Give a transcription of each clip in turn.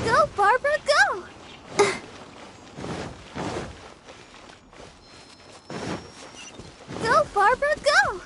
Go, Barbara, go! Go, Barbara, go!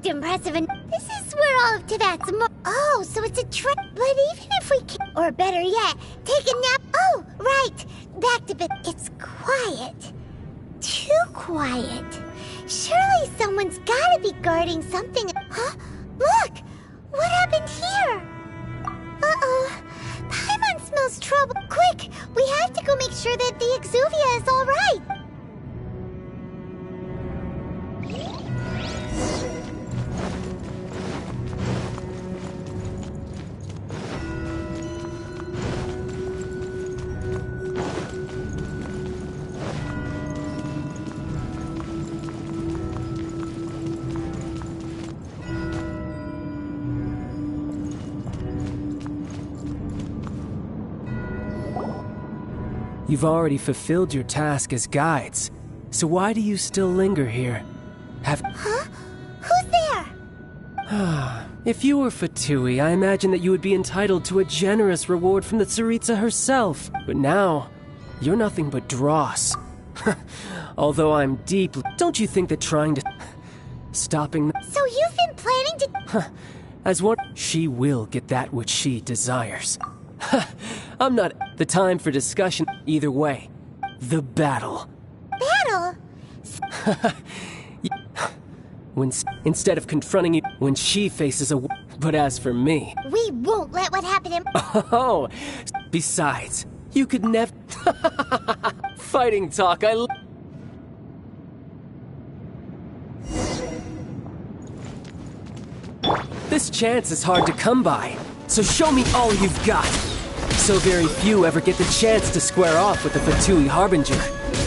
looked impressive and this is where all of Tibet's Oh, so it's a trick. But even if we can, or better yet, take a nap. Oh, right. Back to bed. It's quiet. Too quiet. Surely someone's gotta be guarding something. Huh? Look! What happened here? Uh-oh. Paimon smells trouble. Quick! We have to go make sure that the Exuvia is alright. You've already fulfilled your task as guides, so why do you still linger here? Huh? Who's there? If you were Fatui, I imagine that you would be entitled to a generous reward from the Tsaritsa herself. But now, you're nothing but dross. Although I'm deeply... Don't you think that trying to... stopping... So you've been planning to... As one... She will get that which she desires. I'm not... The time for discussion. Either way, the battle. Battle? Instead of confronting you when she faces a... But as for me... We won't let what happened in... Oh, besides, you could never... Fighting talk, This chance is hard to come by, so show me all you've got. So very few ever get the chance to square off with the Fatui Harbinger.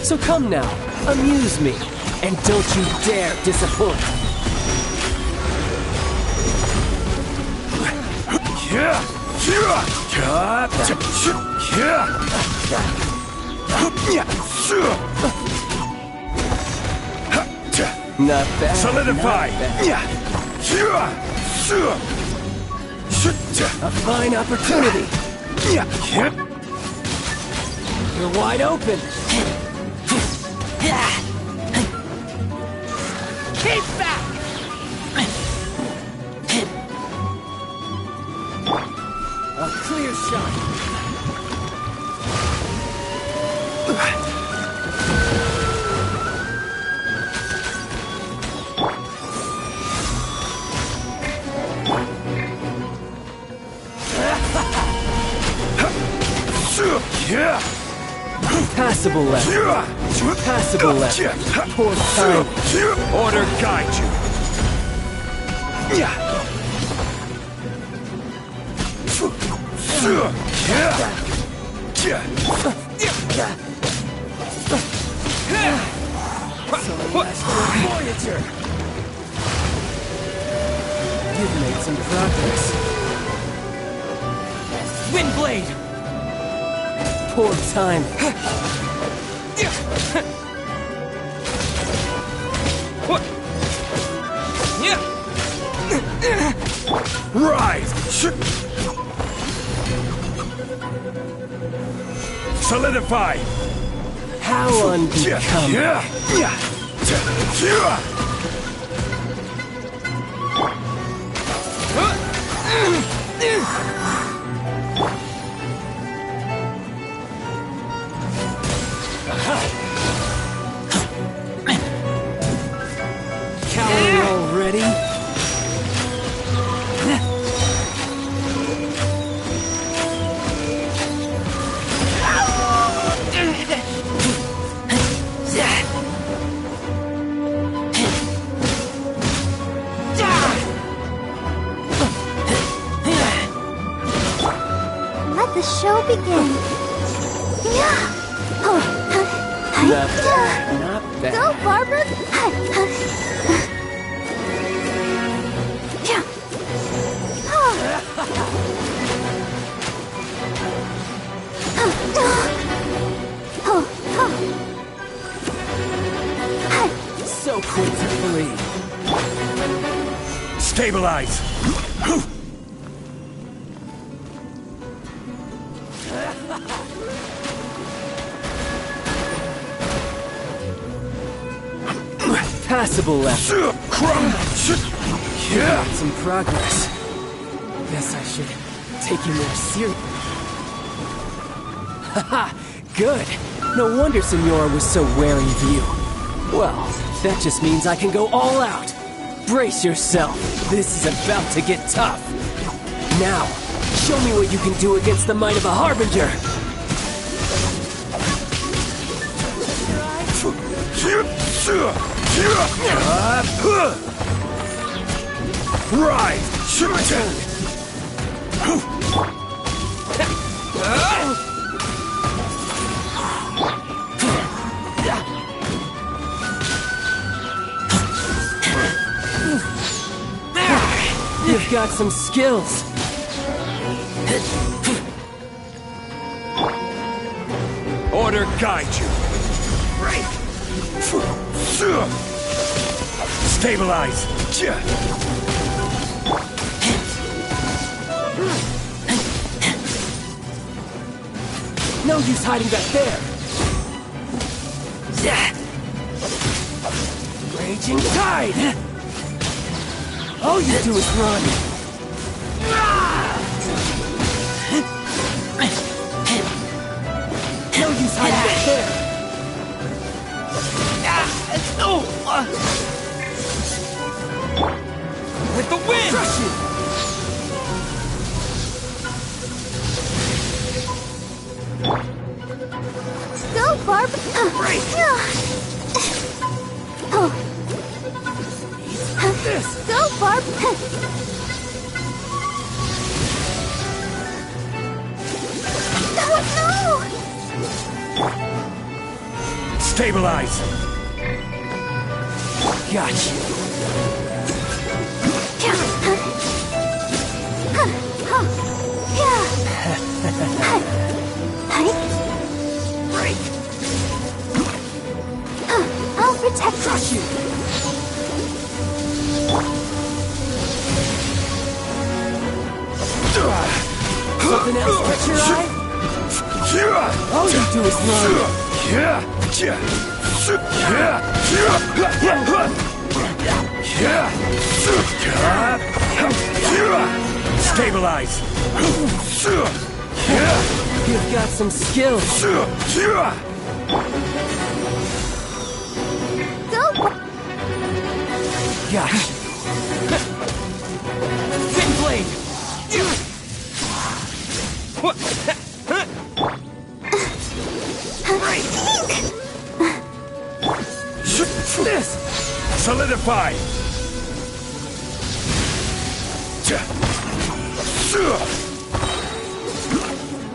So come now, amuse me, and don't you dare disappoint. Not bad. Solidify. A fine opportunity. You're wide open. Keep back. A clear shot. Passable left. Passable left. Poor time. Order guide you. Voyager. You've made some progress. Windblade. Poor time. Rise! Solidify! How unbecoming. Cowering already? Let the show begin. Not bad. Not bad. Go, Barbara! So quick to flee. Stabilize! passable effort. Yeah. Made some progress. Guess I should take you more seriously. Haha, good. No wonder Senora was so wary of you. Well, that just means I can go all out. Brace yourself. This is about to get tough. Now, show me what you can do against the might of a Harbinger. Right! You've got some skills. Order guide you. Right. Stabilize. No use hiding back there. Raging tide. All you do is run. No use hiding back there. With the wind! Crush you. Go, Barb. This. Go, Barb. Oh, Stabilize. Got you. Break. I'll protect Crush you. Something else catch your eye? All you do is run. Stabilize. You've got some skills. Go. Got you. Fin blade. This. Solidify.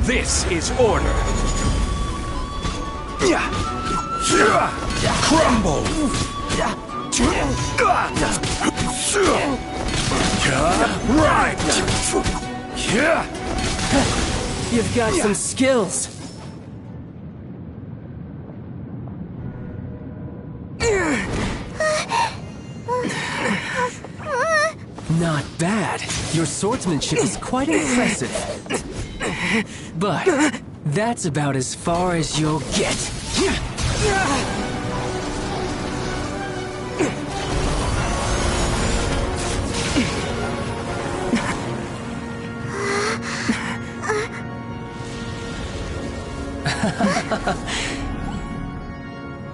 This is order. Crumble. Right. You've got some skills. Not bad. Your swordsmanship is quite impressive. But that's about as far as you'll get.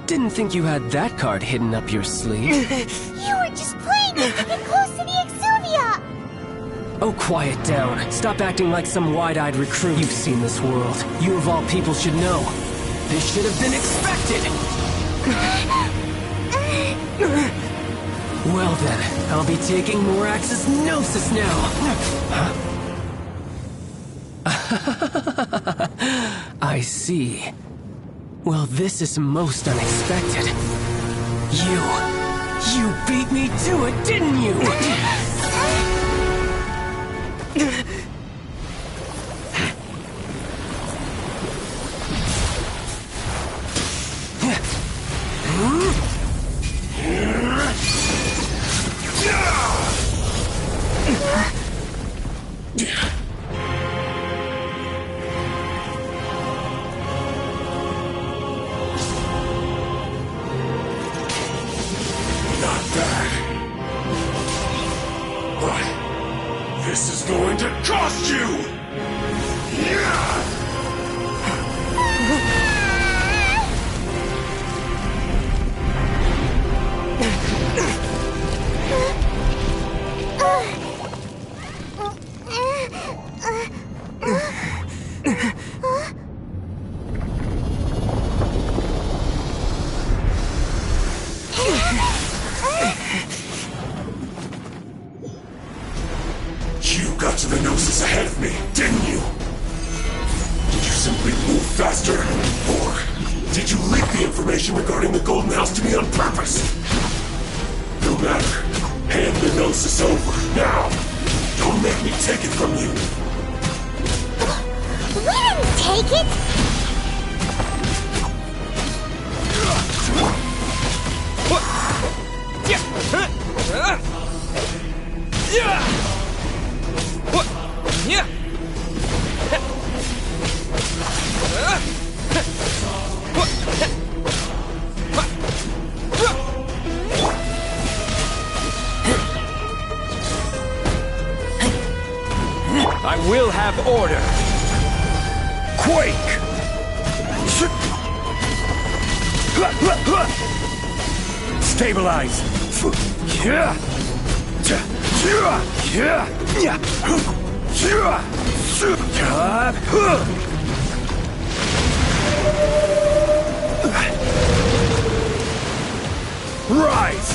Didn't think you had that card hidden up your sleeve. You were just playing it to get close to the Exuvia! Oh, quiet down. Stop acting like some wide-eyed recruit. You've seen this world. You of all people should know. This should have been expected! Well then, I'll be taking Morax's Gnosis now! I see. Well, this is most unexpected. You beat me to it, didn't you? This is going to cost you! Yeah! You got to the Gnosis ahead of me, didn't you? Did you simply move faster? Or did you leak the information regarding the Golden House to me on purpose? No matter. Hand the Gnosis over, now! Don't make me take it from you! We didn't take it! I will have order! Quake! Stabilize! Rise!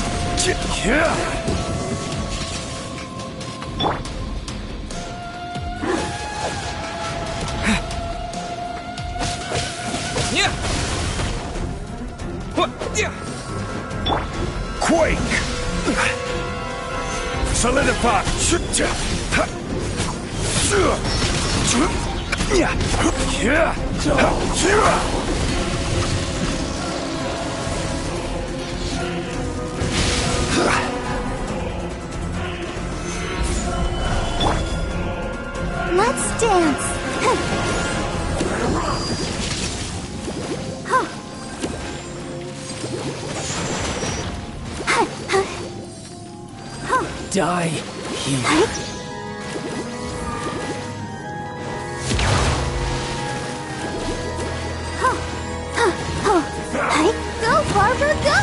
Quake! Solidify! Let's dance! Die here. Go, Barbara, go!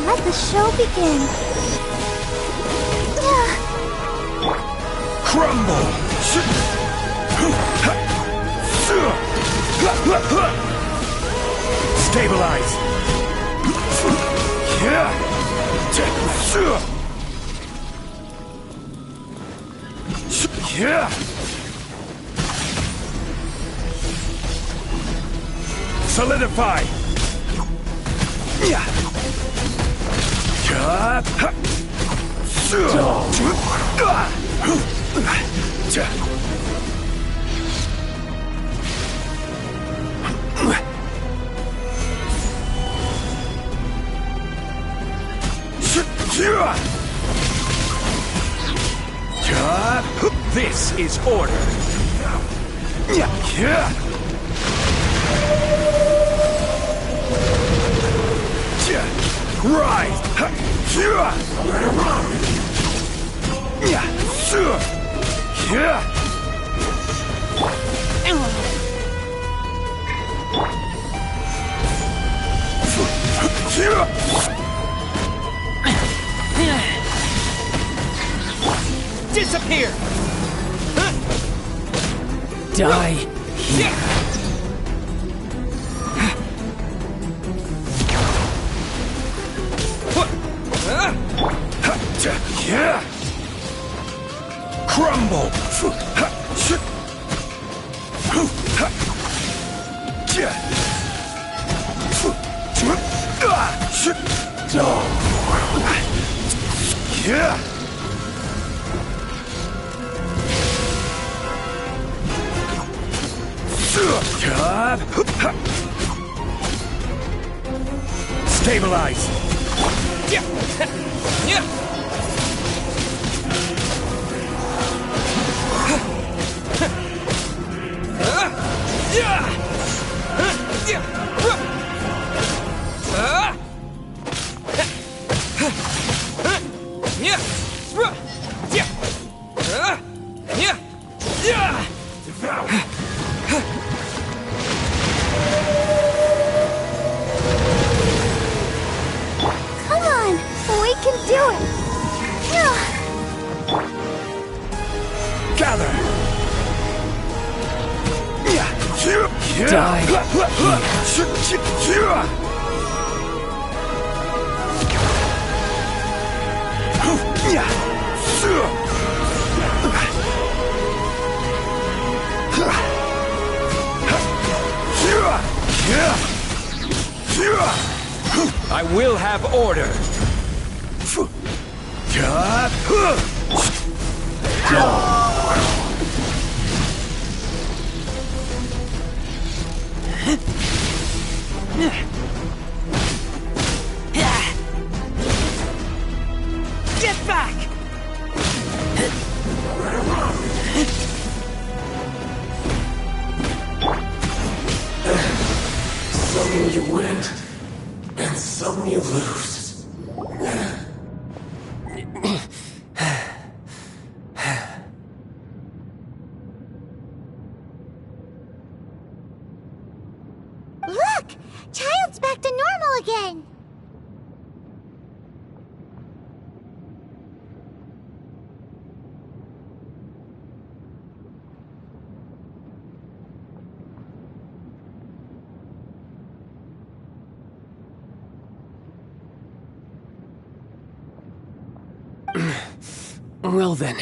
Let the show begin. Crumble! Stabilize! Solidify! This is order. Rise! Disappear! Die here. Crumble! Stabilize! I will have order! Get back! Some you win, and some you lose. Look! Child's back to normal again! Well then,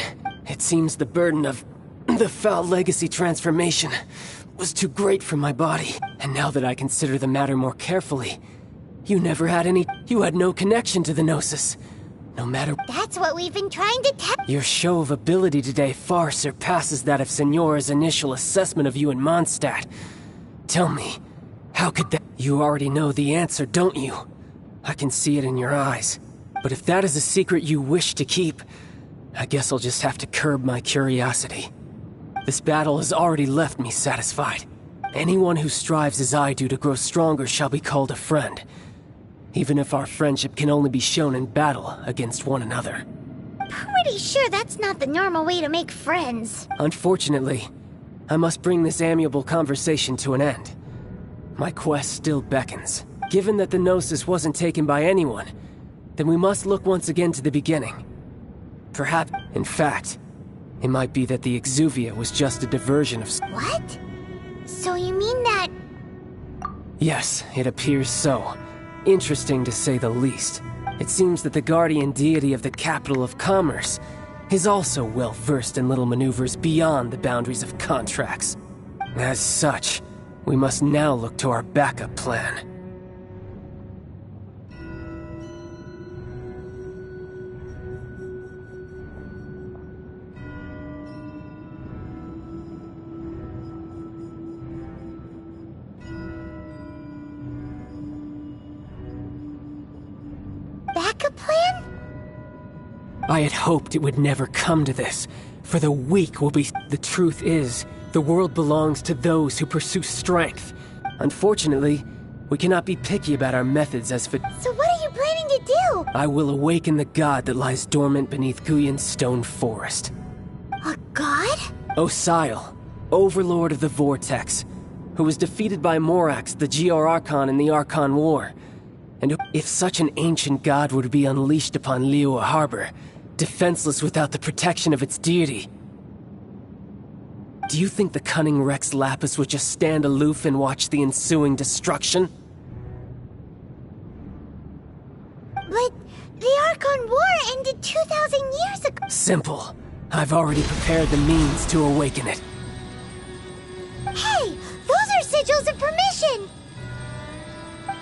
it seems the burden of the foul legacy transformation was too great for my body. And now that I consider the matter more carefully, you had no connection to the Gnosis. No matter— That's what we've been trying to tell— Your show of ability today far surpasses that of Signora's initial assessment of you in Mondstadt. Tell me, how could that— You already know the answer, don't you? I can see it in your eyes. But if that is a secret you wish to keep, I guess I'll just have to curb my curiosity. This battle has already left me satisfied. Anyone who strives as I do to grow stronger shall be called a friend, even if our friendship can only be shown in battle against one another. Pretty sure that's not the normal way to make friends. Unfortunately, I must bring this amiable conversation to an end. My quest still beckons. Given that the Gnosis wasn't taken by anyone, then we must look once again to the beginning. Perhaps, in fact, it might be that the Exuvia was just a diversion of— What? So you mean that— Yes, it appears so. Interesting to say the least. It seems that the guardian deity of the capital of commerce is also well versed in little maneuvers beyond the boundaries of contracts. As such, we must now look to our backup plan. backup plan? I had hoped it would never come to this, for the weak will be— The truth is, the world belongs to those who pursue strength. Unfortunately, we cannot be picky about our methods as for— So what are you planning to do? I will awaken the god that lies dormant beneath Guyon's stone forest. A god? Osile, overlord of the Vortex, who was defeated by Morax, the GR Archon in the Archon War. And if such an ancient god were to be unleashed upon Liyue Harbor, defenseless without the protection of its deity, do you think the cunning Rex Lapis would just stand aloof and watch the ensuing destruction? But the Archon War ended 2,000 years ago. Simple. I've already prepared the means to awaken it. Hey, those are sigils of permission!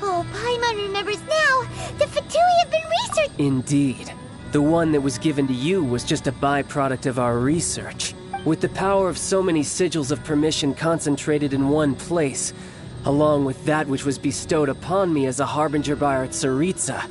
Oh, Paimon remembers now. The Fatui have been researched. Indeed. The one that was given to you was just a byproduct of our research. With the power of so many sigils of permission concentrated in one place, along with that which was bestowed upon me as a harbinger by our Tsaritsa,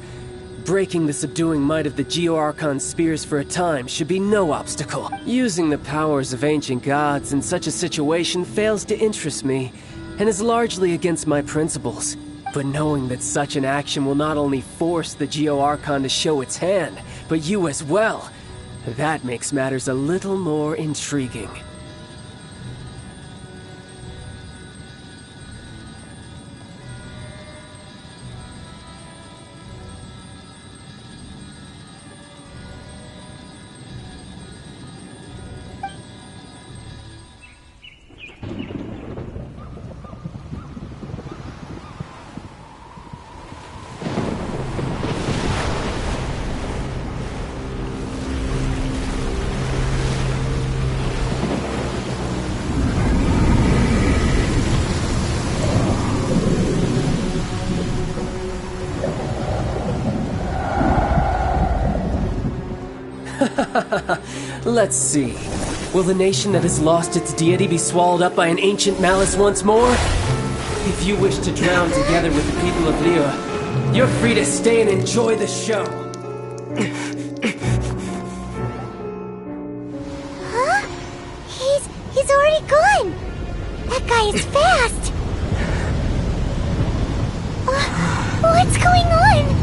breaking the subduing might of the Geo-Archon spears for a time should be no obstacle. Using the powers of ancient gods in such a situation fails to interest me, and is largely against my principles. But knowing that such an action will not only force the Geo-Archon to show its hand, but you as well, that makes matters a little more intriguing. Let's see. Will the nation that has lost its deity be swallowed up by an ancient malice once more? If you wish to drown together with the people of Liyue, you're free to stay and enjoy the show. Huh? He's already gone! That guy is fast! What's going on?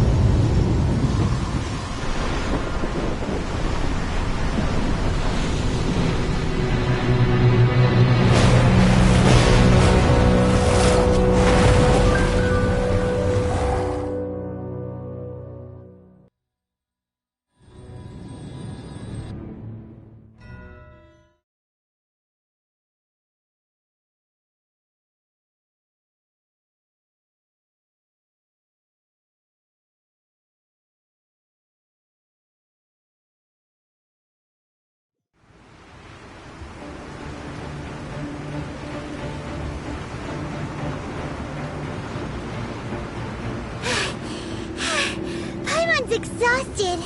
Paimon's exhausted.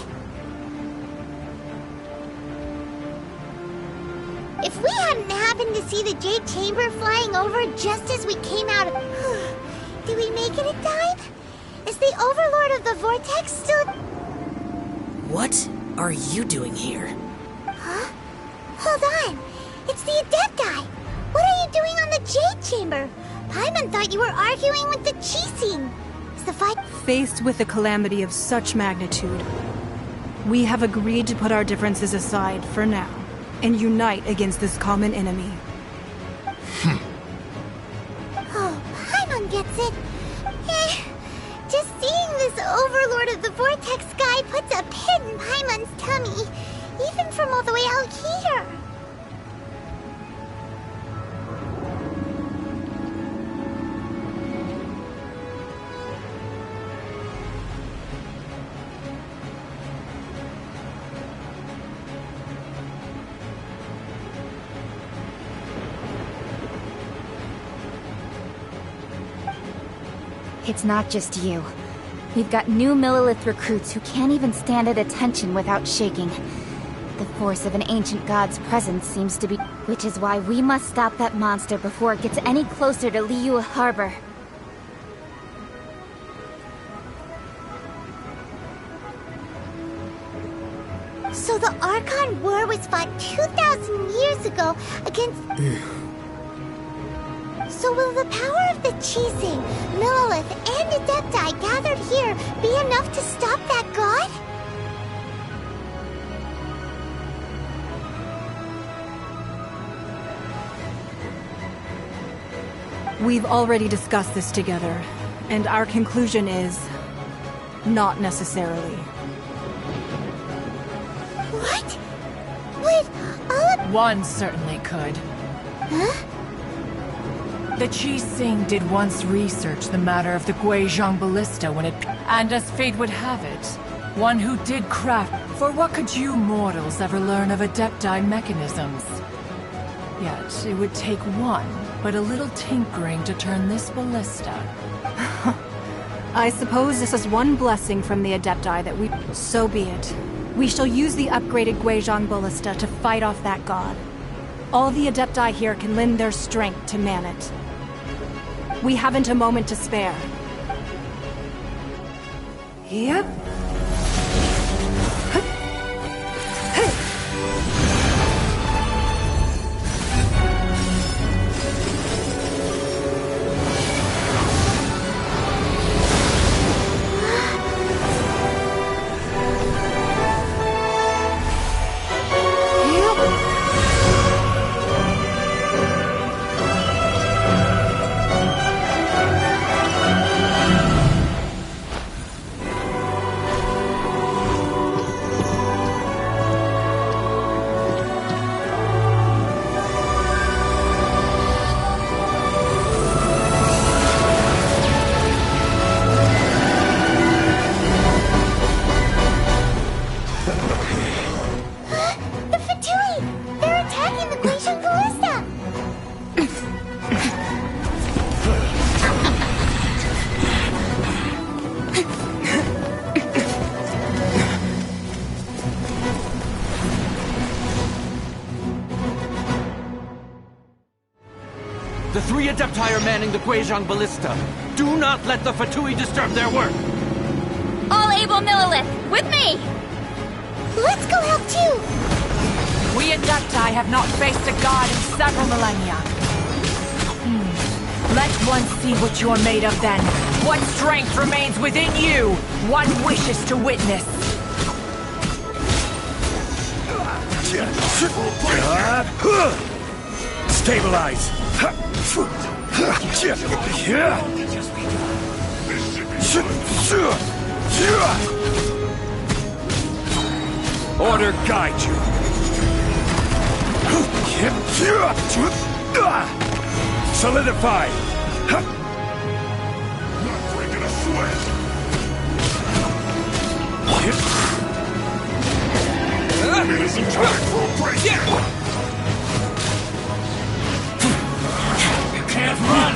If we hadn't happened to see the Jade Chamber flying over just as we came out of... Did we make it in time? Is the Overlord of the Vortex still... What are you doing here? Huh? Hold on. It's the Adepti. What are you doing on the Jade Chamber? Paimon thought you were arguing with the Qixing. Is the fight... Faced with a calamity of such magnitude, we have agreed to put our differences aside for now and unite against this common enemy. Oh, Paimon gets it. Just seeing this Overlord of the Vortex guy puts a pit in Paimon's tummy, even from all the way out here. It's not just you. We've got new Millilith recruits who can't even stand at attention without shaking. The force of an ancient god's presence seems to be... Which is why we must stop that monster before it gets any closer to Liyue Harbor. So the Archon War was fought 2,000 years ago against... So will the power of the Qixing, Millilith, and Adepti gathered here be enough to stop that god? We've already discussed this together, and our conclusion is... not necessarily. What? Wait, all of... One certainly could. Huh? The Qixing did once research the matter of the Guizhong Ballista when it... And as fate would have it, one who did craft... For what could you mortals ever learn of Adepti mechanisms? Yet, it would take one, but a little tinkering to turn this ballista. I suppose this is one blessing from the Adepti that we... So be it. We shall use the upgraded Guizhong Ballista to fight off that god. All the Adepti here can lend their strength to man it. We haven't a moment to spare. Yep. 3 Adepti are manning the Guizhong Ballista. Do not let the Fatui disturb their work! All able Millilith, with me! Let's go help too! We Adepti have not faced a god in several millennia. Let one see what you're made of then. What strength remains within you? One wishes to witness. Stabilize! Order guide you! Solidify! Not breaking a sweat! It isn't time for a break! You can't run!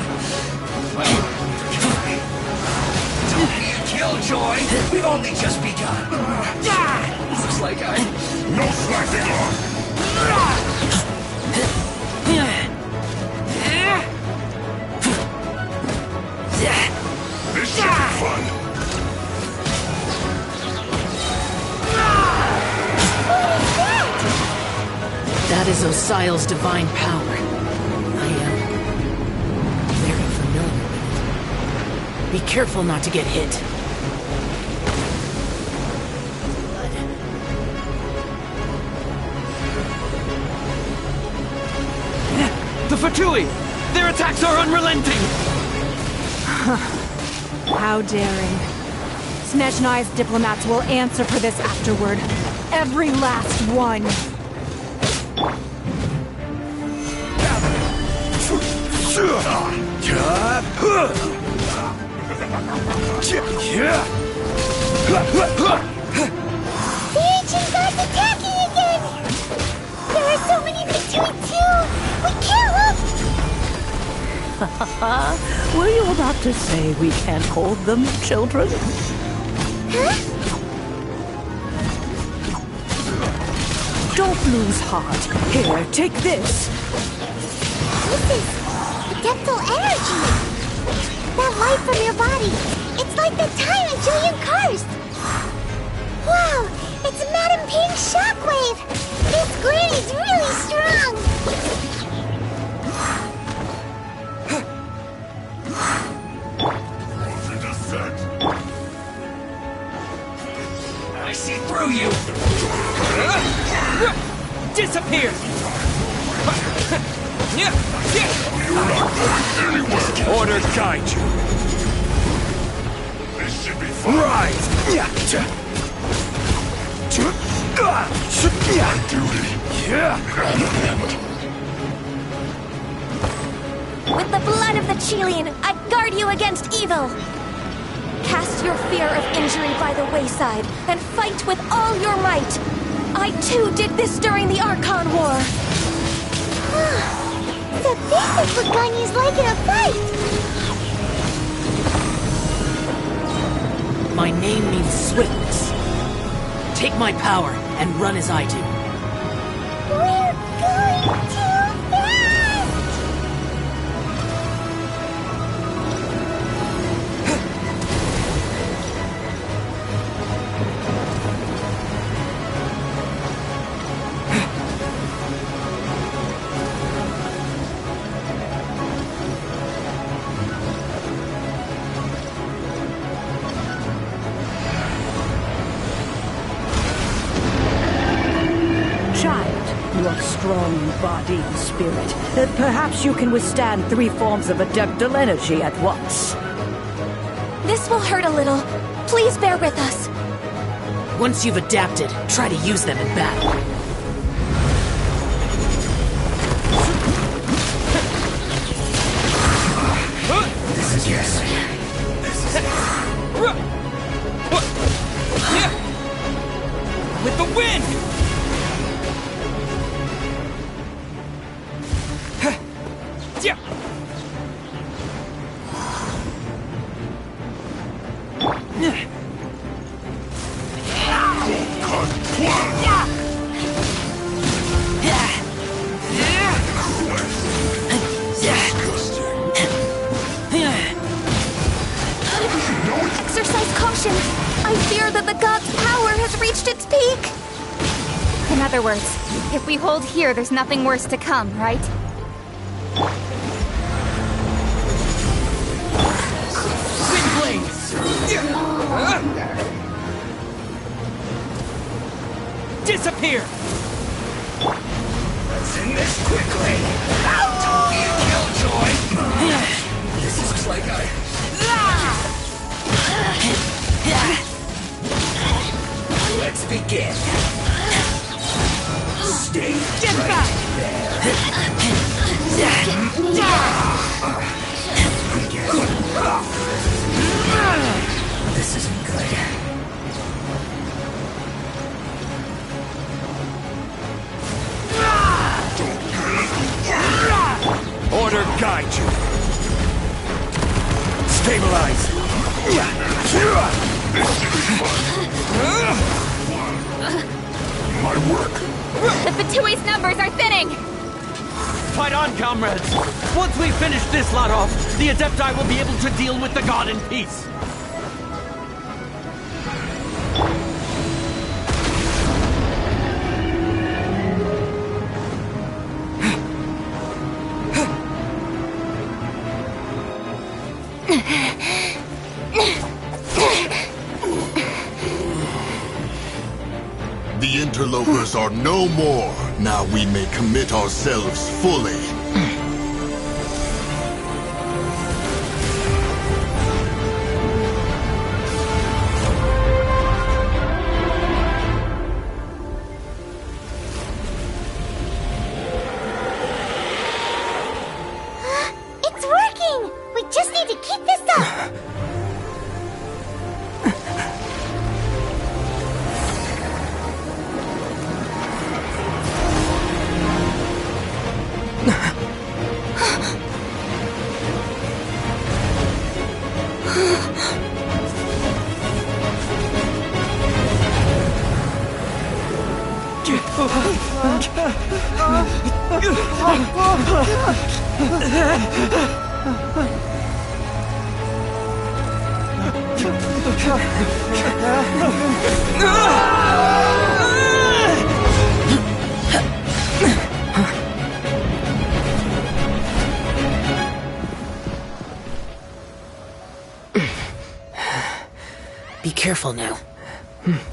Killjoy! We've only just begun! Looks like No slacking off! This should be fun! That is Osial's divine power. I am very familiar with it. Be careful not to get hit. The Fatui! Their attacks are unrelenting! How daring. Snezhnai's diplomats will answer for this afterward. Every last one. The ancient god's attacking again! There are so many Fatui too! We can't look! Were you about to say we can't hold them children? Huh? Don't lose heart. Here, take this. This is adeptal energy! That light from your body! It's like the time in Julian Karst! Wow! It's Madame Ping's shockwave! This granny's really strong! Perfect effect! I see through you! Disappear! You're not going anywhere! Order guide you! This should be fun! Rise! Duty! With the blood of the Chilian, I guard you against evil! Cast your fear of injury by the wayside, and fight with all your might! I too did this during the Archon War! So this is what Ganya's like in a fight! My name means swiftness. Take my power and run as I do. We're going too fast! Child, you are strong in body and spirit. Perhaps you can withstand 3 forms of adeptal energy at once. This will hurt a little. Please bear with us. Once you've adapted, try to use them in battle. This is yes. This is With the wind! Disgusting! retaliation. I fear that the god's power has reached its peak. In other words, if we hold here, there's nothing worse to come, right? Disappear! Let's end this quickly! Don't be a killjoy! This looks like Let's begin. Stay right there. This isn't good. Order guide you. Stabilize. My work. The Fatui's numbers are thinning! Fight on, comrades! Once we finish this lot off, the Adepti will be able to deal with the god in peace. The interlopers are no more. Now we may commit ourselves fully. It's working! We just need to keep this up! Be careful now.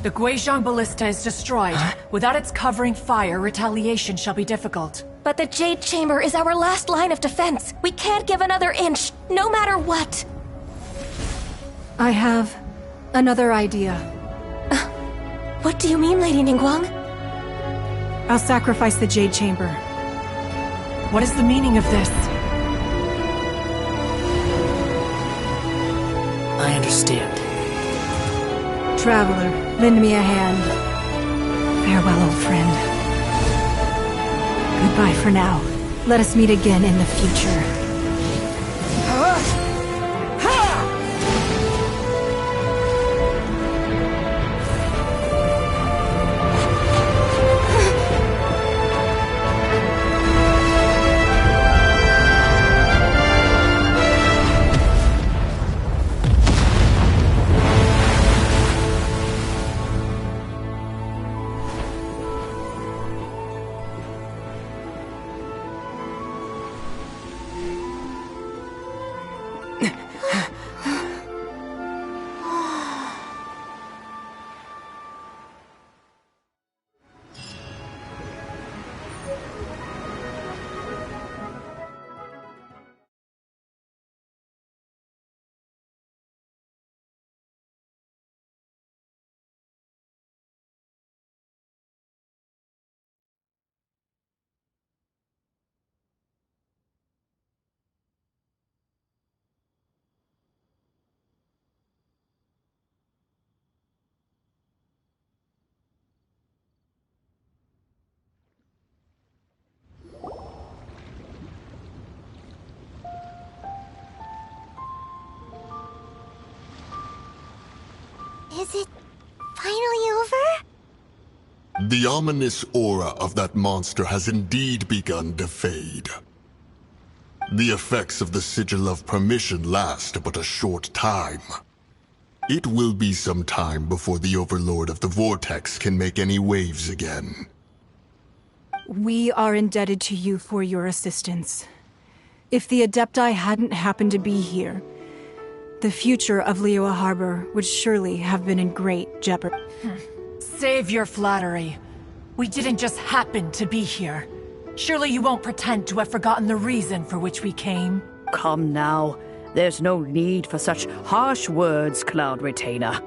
The Guizhong Ballista is destroyed. Without its covering fire, retaliation shall be difficult. But the Jade Chamber is our last line of defense. We can't give another inch, no matter what. I have another idea. What do you mean, Lady Ningguang? I'll sacrifice the Jade Chamber. What is the meaning of this? I understand. Traveler, lend me a hand. Farewell, old friend. Goodbye for now. Let us meet again in the future. Is it finally over? The ominous aura of that monster has indeed begun to fade. The effects of the Sigil of Permission last but a short time. It will be some time before the Overlord of the Vortex can make any waves again. We are indebted to you for your assistance. If the Adepti hadn't happened to be here, the future of Liyue Harbor would surely have been in great jeopardy. Save your flattery. We didn't just happen to be here. Surely you won't pretend to have forgotten the reason for which we came. Come now. There's no need for such harsh words, Cloud Retainer.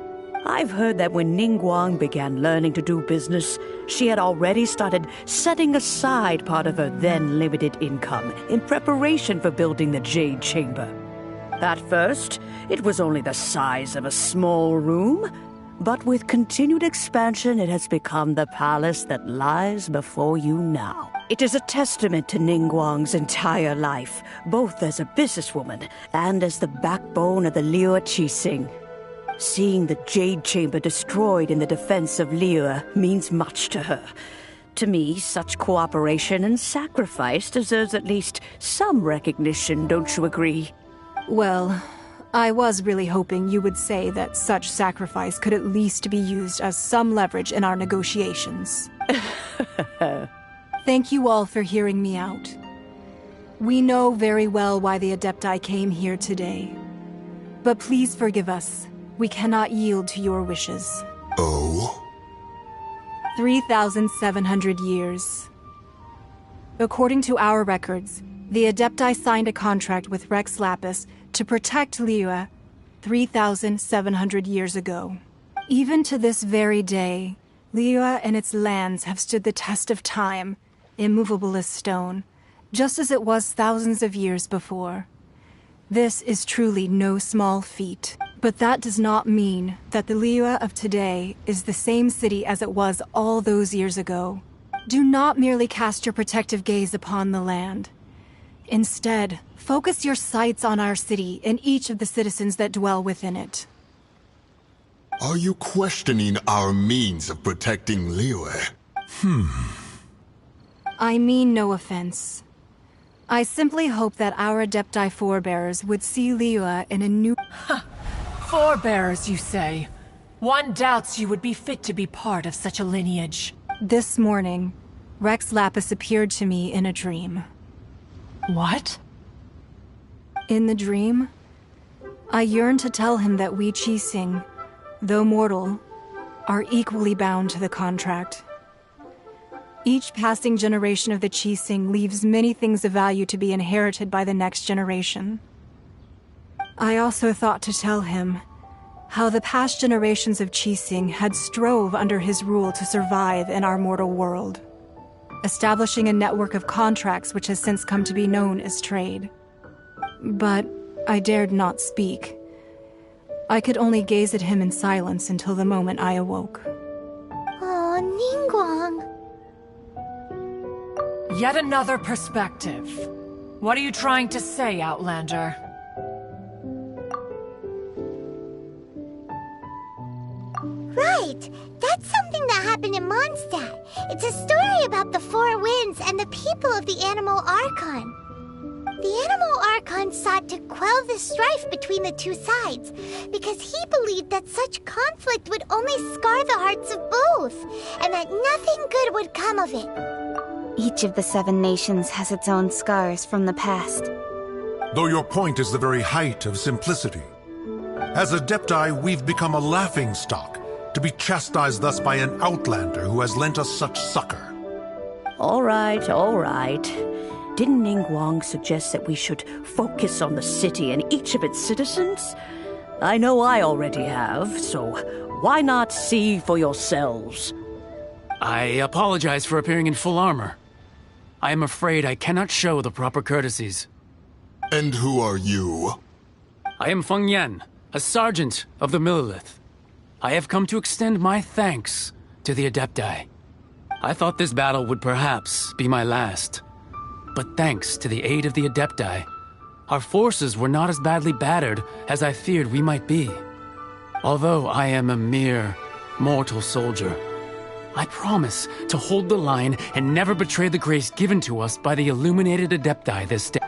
I've heard that when Ningguang began learning to do business, she had already started setting aside part of her then limited income in preparation for building the Jade Chamber. At first, it was only the size of a small room, but with continued expansion, it has become the palace that lies before you now. It is a testament to Ningguang's entire life, both as a businesswoman and as the backbone of the Liyue Qixing. Seeing the Jade Chamber destroyed in the defense of Liyue means much to her. To me, such cooperation and sacrifice deserves at least some recognition, don't you agree? Well, I was really hoping you would say that such sacrifice could at least be used as some leverage in our negotiations. Thank you all for hearing me out. We know very well why the Adepti came here today. But please forgive us. We cannot yield to your wishes. Oh? 3,700 years. According to our records, the Adepti signed a contract with Rex Lapis to protect Liyue 3,700 years ago. Even to this very day, Liyue and its lands have stood the test of time, immovable as stone, just as it was thousands of years before. This is truly no small feat. But that does not mean that the Liyue of today is the same city as it was all those years ago. Do not merely cast your protective gaze upon the land. Instead, focus your sights on our city and each of the citizens that dwell within it. Are you questioning our means of protecting Liyue? I mean no offense. I simply hope that our Adepti forebears would see Liyue in a new... Forebears, you say? One doubts you would be fit to be part of such a lineage. This morning, Rex Lapis appeared to me in a dream. What? In the dream, I yearned to tell him that we Qixing, though mortal, are equally bound to the contract. Each passing generation of the Qixing leaves many things of value to be inherited by the next generation. I also thought to tell him how the past generations of Qixing had strove under his rule to survive in our mortal world, establishing a network of contracts which has since come to be known as trade. But I dared not speak. I could only gaze at him in silence until the moment I awoke. Oh, Ningguang. Yet another perspective. What are you trying to say, Outlander? Right! That's something that happened in Mondstadt. It's a story about the Four Winds and the people of the Animal Archon. The Animal Archon sought to quell the strife between the two sides, because he believed that such conflict would only scar the hearts of both, and that nothing good would come of it. Each of the 7 nations has its own scars from the past. Though your point is the very height of simplicity. As Adepti, we've become a laughingstock, to be chastised thus by an outlander who has lent us such succor. All right, all right. Didn't Ningguang suggest that we should focus on the city and each of its citizens? I know I already have, so why not see for yourselves? I apologize for appearing in full armor. I am afraid I cannot show the proper courtesies. And who are you? I am Feng Yan, a sergeant of the Millilith. I have come to extend my thanks to the Adepti. I thought this battle would perhaps be my last. But thanks to the aid of the Adepti, our forces were not as badly battered as I feared we might be. Although I am a mere mortal soldier, I promise to hold the line and never betray the grace given to us by the illuminated Adepti this day.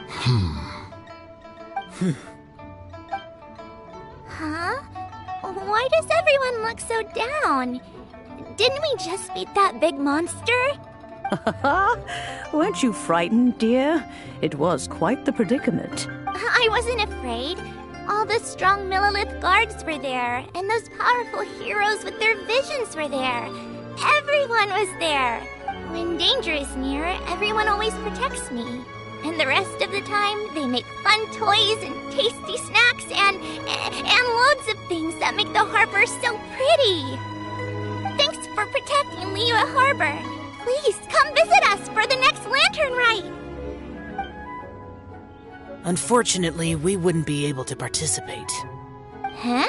Huh? does everyone look so down? Didn't we just beat that big monster? Weren't you frightened, dear? It was quite the predicament. I wasn't afraid. All the strong Millilith guards were there, and those powerful heroes with their visions were there. Everyone was there. When danger is near, everyone always protects me. And the rest of the time, they make fun toys and tasty snacks and loads of things that make the harbor so pretty. Thanks for protecting Liyue Harbor. Please come visit us for the next lantern rite. Unfortunately, we wouldn't be able to participate. Huh?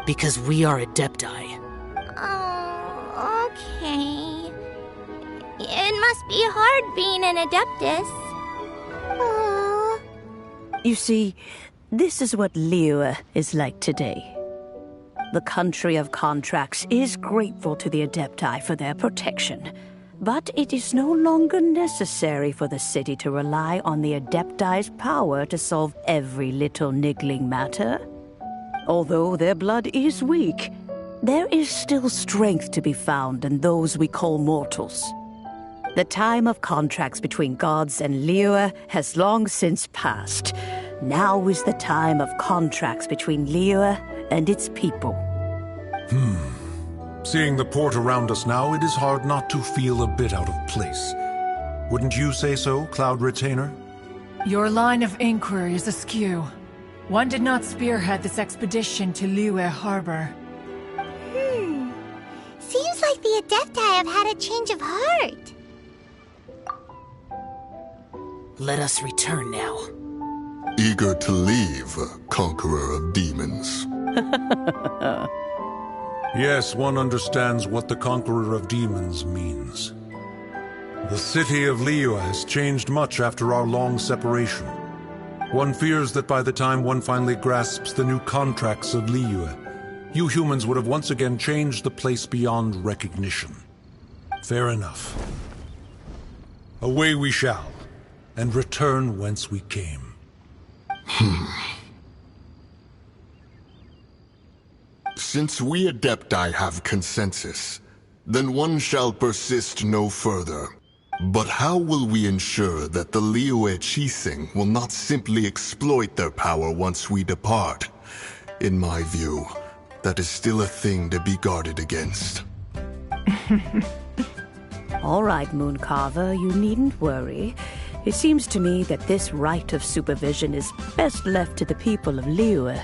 Because we are Adepti. Oh, okay. It must be hard being an Adeptus. Aww. You see, this is what Liyue is like today. The country of contracts is grateful to the Adepti for their protection, but it is no longer necessary for the city to rely on the Adepti's power to solve every little niggling matter. Although their blood is weak, there is still strength to be found in those we call mortals. The time of contracts between gods and Liyue has long since passed. Now is the time of contracts between Liyue and its people. Seeing the port around us now, it is hard not to feel a bit out of place. Wouldn't you say so, Cloud Retainer? Your line of inquiry is askew. One did not spearhead this expedition to Liyue Harbor. Seems like the Adepti have had a change of heart. Let us return now. Eager to leave, Conqueror of Demons. Yes, one understands what the Conqueror of Demons means. The city of Liyue has changed much after our long separation. One fears that by the time one finally grasps the new contracts of Liyue, you humans would have once again changed the place beyond recognition. Fair enough. Away we shall, and return whence we came. Since we Adepti have consensus, then one shall persist no further. But how will we ensure that the Liyue Qixing will not simply exploit their power once we depart? In my view, that is still a thing to be guarded against. All right, Mooncarver, you needn't worry. It seems to me that this right of supervision is best left to the people of Liyue.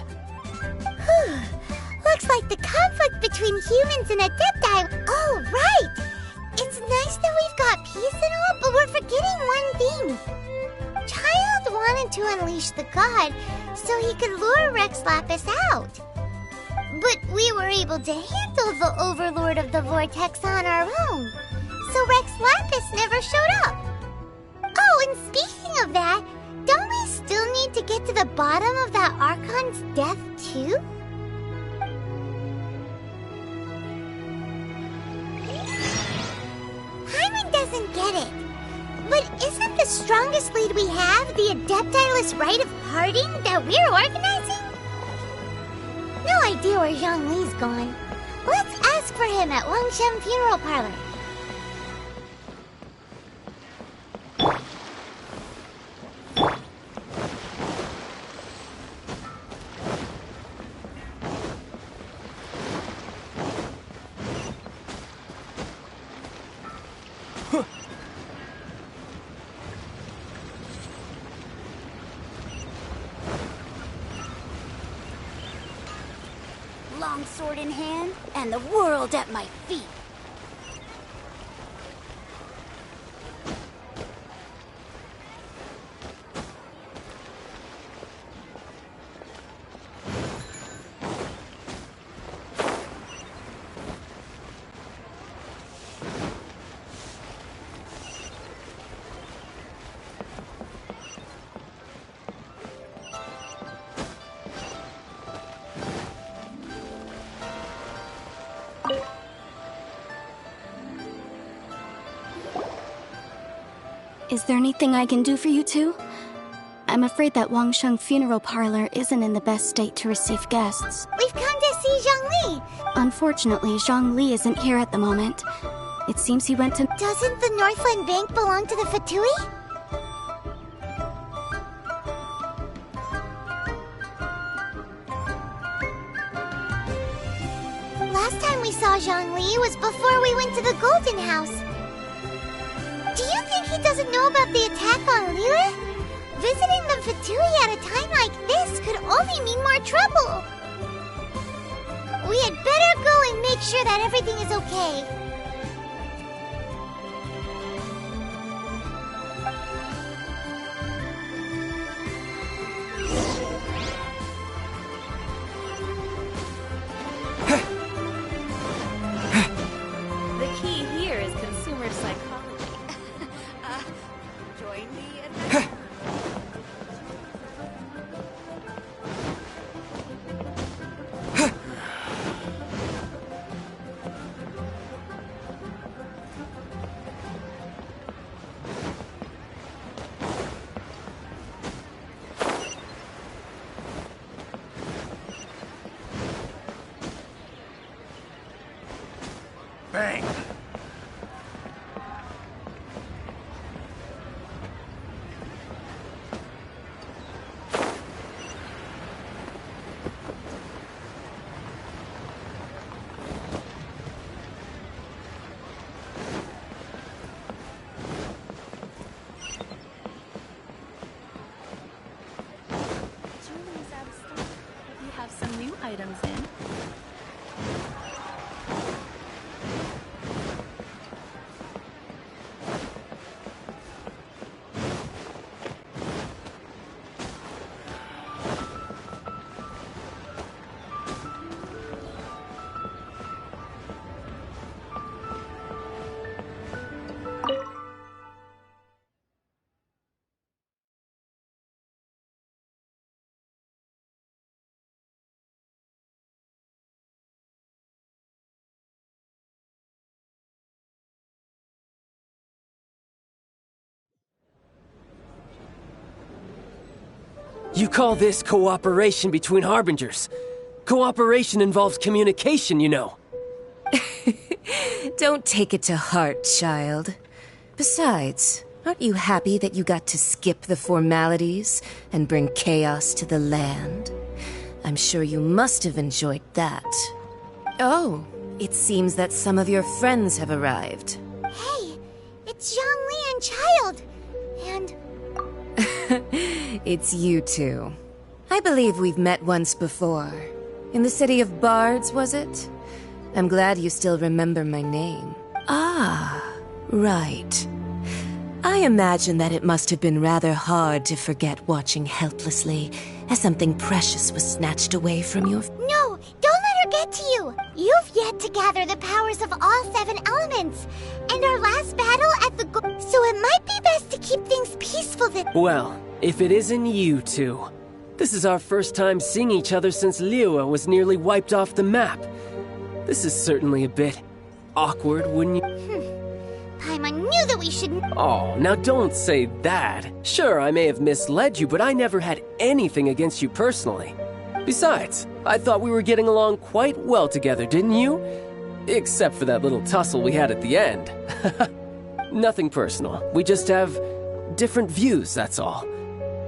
Looks like the conflict between humans and Adepti. Oh, right! It's nice that we've got peace and all, but we're forgetting one thing. Child wanted to unleash the god so he could lure Rex Lapis out. But we were able to handle the Overlord of the Vortex on our own, so Rex Lapis never showed up. Oh, and speaking of that, don't we still need to get to the bottom of that Archon's death too? Paimon doesn't get it. But isn't the strongest lead we have the Adepti-less rite of parting that we're organizing? No idea where Zhongli's gone. Let's ask for him at Wangshan Funeral Parlor. Long sword in hand, and the world at my feet. Is there anything I can do for you two? I'm afraid that Wangsheng Funeral Parlor isn't in the best state to receive guests. We've come to see Zhongli Unfortunately, Zhongli isn't here at the moment. It seems he went to... Doesn't the Northland Bank belong to the Fatui? Last time we saw Zhongli was before we went to the Golden House. Do you think he doesn't know about the attack on Liyue? Visiting the Fatui at a time like this could only mean more trouble. We had better go and make sure that everything is okay. The key here is consumer psychology. Join me and... Bang! Julie's out of stock. We have some new items in. You call this cooperation between Harbingers? Cooperation involves communication, you know. Don't take it to heart, child. Besides, aren't you happy that you got to skip the formalities and bring chaos to the land? I'm sure you must have enjoyed that. Oh, it seems that some of your friends have arrived. Hey, it's Zhongli and Child. And... It's you two. I believe we've met once before. In the city of Bards, was it? I'm glad you still remember my name. Ah, right. I imagine that it must have been rather hard to forget watching helplessly as something precious was snatched away from you. No, don't let her get to you. You've yet to gather the powers of all 7 elements. And our last battle at the so it might be best to keep things peaceful this... Well, if it isn't you two. This is our first time seeing each other since Liyue was nearly wiped off the map. This is certainly a bit awkward, wouldn't you? Paimon knew that we shouldn't... Oh, now don't say that. Sure, I may have misled you, but I never had anything against you personally. Besides, I thought we were getting along quite well together, didn't you? Except for that little tussle we had at the end. Nothing personal. We just have different views, that's all.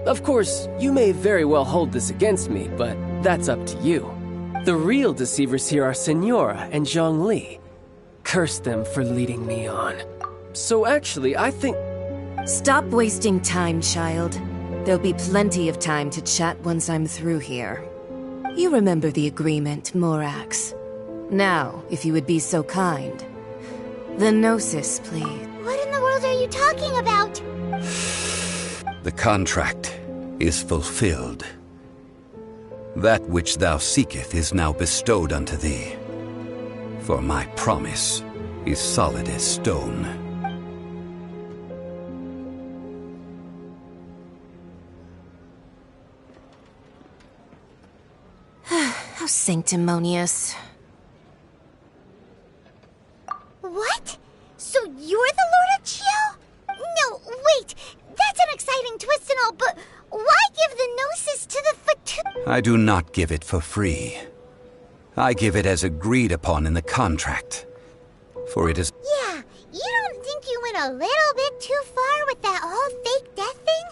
Of course, you may very well hold this against me, but that's up to you. The real deceivers here are Senora and Zhongli. Curse them for leading me on. So actually, I think... Stop wasting time, child. There'll be plenty of time to chat once I'm through here. You remember the agreement, Morax. Now, if you would be so kind. The Gnosis, please. What in the world are you talking about? The contract is fulfilled. That which thou seeketh is now bestowed unto thee. For my promise is solid as stone. How sanctimonious. What? So you're the Lord of Chiao? No, wait. That's an exciting twist and all, but why give the Gnosis to the Fatui? I do not give it for free. I give it as agreed upon in the contract. For it is... Yeah, you don't think you went a little bit too far with that whole fake death thing?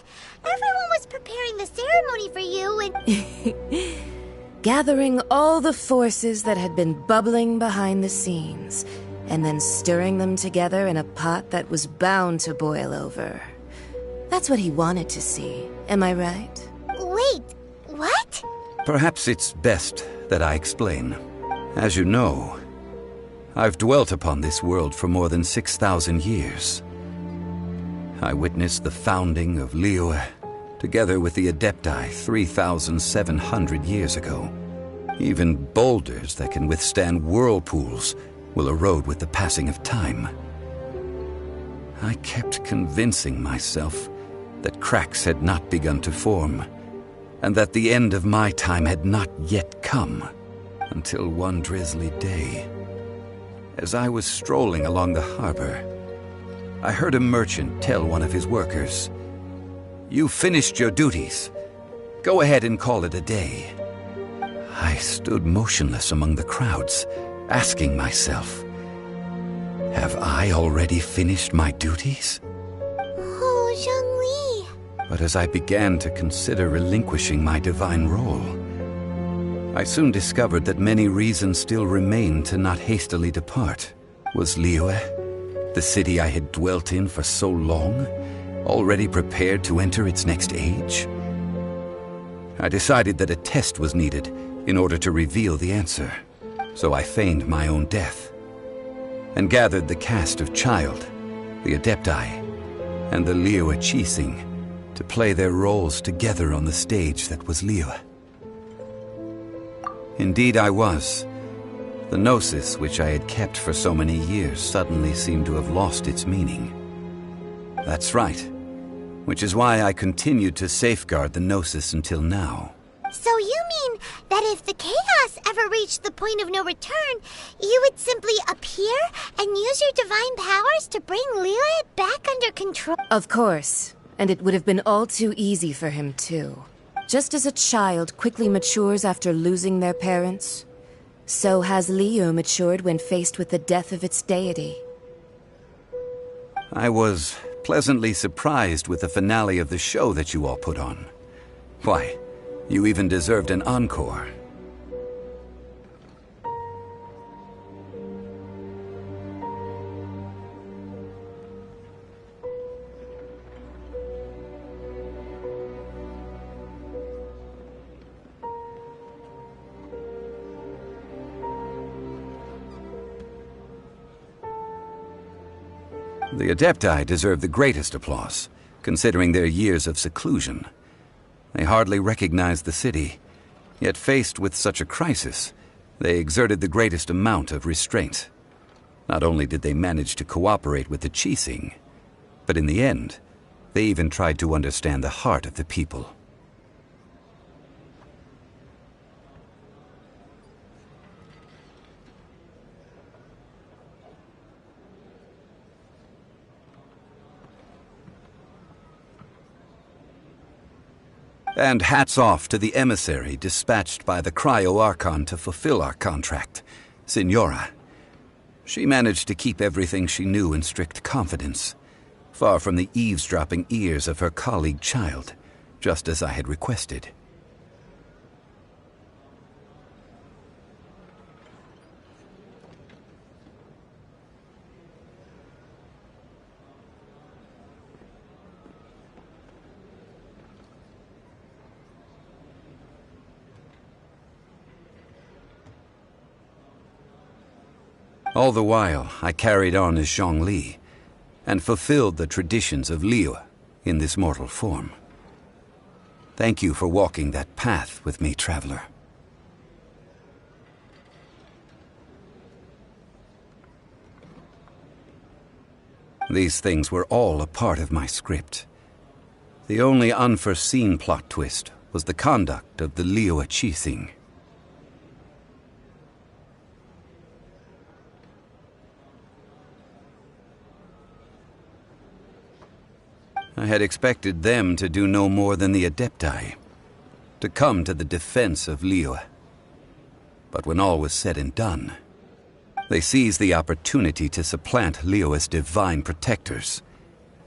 Everyone was preparing the ceremony for you and... Gathering all the forces that had been bubbling behind the scenes, and then stirring them together in a pot that was bound to boil over. That's what he wanted to see, am I right? Wait, what? Perhaps it's best that I explain. As you know, I've dwelt upon this world for more than 6,000 years. I witnessed the founding of Liyue, together with the Adepti 3,700 years ago. Even boulders that can withstand whirlpools will erode with the passing of time. I kept convincing myself that cracks had not begun to form, and that the end of my time had not yet come, until one drizzly day, as I was strolling along the harbor, I heard a merchant tell one of his workers, "You've finished your duties. Go ahead and call it a day." I stood motionless among the crowds, asking myself, have I already finished my duties? Oh, Zhongli. But as I began to consider relinquishing my divine role, I soon discovered that many reasons still remained to not hastily depart. Was Liyue, the city I had dwelt in for so long, already prepared to enter its next age? I decided that a test was needed in order to reveal the answer, so I feigned my own death, and gathered the cast of Child, the Adepti, and the Liyue Qixing to play their roles together on the stage that was Liyue. Indeed I was. The gnosis which I had kept for so many years suddenly seemed to have lost its meaning. That's right, which is why I continued to safeguard the gnosis until now. So you mean that if the chaos ever reached the point of no return, you would simply appear and use your divine powers to bring Liyue back under control? Of course, and it would have been all too easy for him too. Just as a child quickly matures after losing their parents, so has Liyue matured when faced with the death of its deity. I was pleasantly surprised with the finale of the show that you all put on. Why, you even deserved an encore. The Adepti deserve the greatest applause, considering their years of seclusion. They hardly recognized the city, yet faced with such a crisis, they exerted the greatest amount of restraint. Not only did they manage to cooperate with the Qixing, but in the end, they even tried to understand the heart of the people. And hats off to the emissary dispatched by the Cryo-Archon to fulfill our contract, Signora. She managed to keep everything she knew in strict confidence, far from the eavesdropping ears of her colleague Child, just as I had requested. All the while, I carried on as Zhongli, and fulfilled the traditions of Liyue in this mortal form. Thank you for walking that path with me, traveler. These things were all a part of my script. The only unforeseen plot twist was the conduct of the Liyue Qixing. I had expected them to do no more than the Adepti, to come to the defense of Liyue. But when all was said and done, they seized the opportunity to supplant Liyue's divine protectors,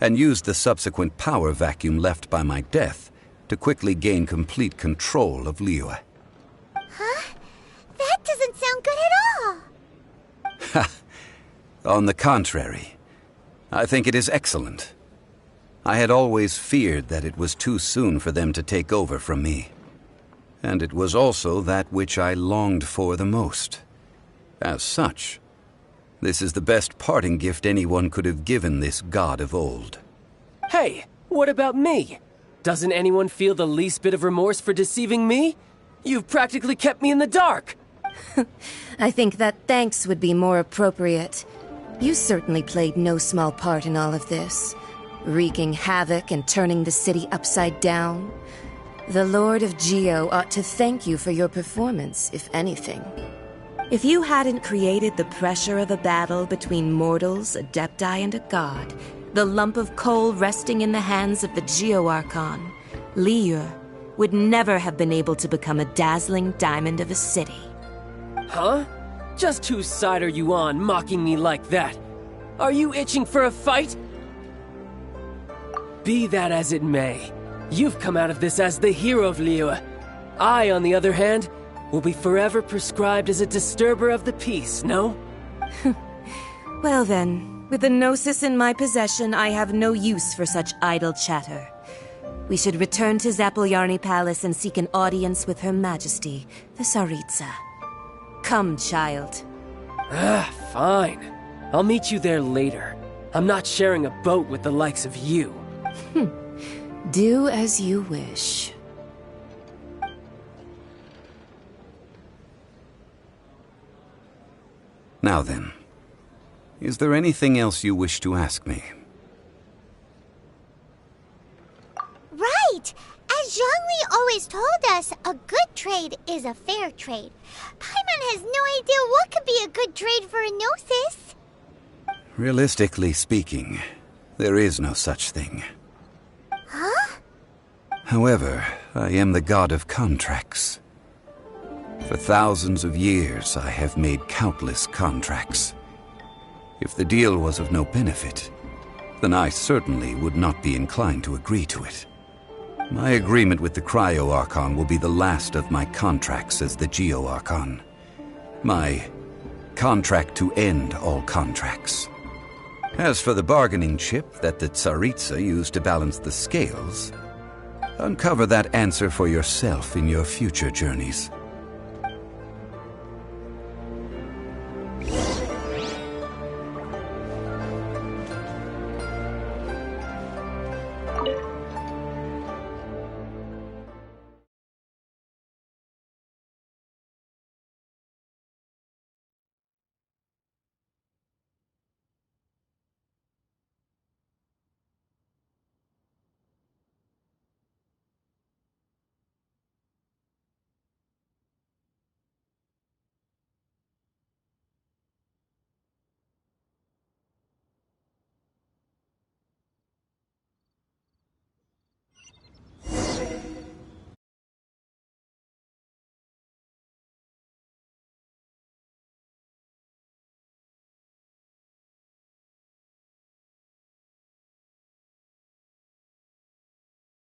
and used the subsequent power vacuum left by my death to quickly gain complete control of Liyue. Huh? That doesn't sound good at all! Ha! On the contrary, I think it is excellent. I had always feared that it was too soon for them to take over from me. And it was also that which I longed for the most. As such, this is the best parting gift anyone could have given this god of old. Hey, what about me? Doesn't anyone feel the least bit of remorse for deceiving me? You've practically kept me in the dark! I think that thanks would be more appropriate. You certainly played no small part in all of this, wreaking havoc and turning the city upside down. The Lord of Geo ought to thank you for your performance, if anything. If you hadn't created the pressure of a battle between mortals, adepti, and a god, the lump of coal resting in the hands of the Geo Archon, Liyue, would never have been able to become a dazzling diamond of a city. Huh? Just whose side are you on, mocking me like that? Are you itching for a fight? Be that as it may, you've come out of this as the hero of Liyue. I, on the other hand, will be forever prescribed as a disturber of the peace, no? Well then, with the Gnosis in my possession, I have no use for such idle chatter. We should return to Zapoljarny Palace and seek an audience with Her Majesty, the Tsaritsa. Come, child. Fine. I'll meet you there later. I'm not sharing a boat with the likes of you. Do as you wish. Now then, is there anything else you wish to ask me? Right! As Zhongli always told us, a good trade is a fair trade. Paimon has no idea what could be a good trade for a Gnosis. Realistically speaking, there is no such thing. Huh? However, I am the god of contracts. For thousands of years, I have made countless contracts. If the deal was of no benefit, then I certainly would not be inclined to agree to it. My agreement with the Cryo Archon will be the last of my contracts as the Geo Archon. My contract to end all contracts. As for the bargaining chip that the Tsaritsa used to balance the scales, uncover that answer for yourself in your future journeys.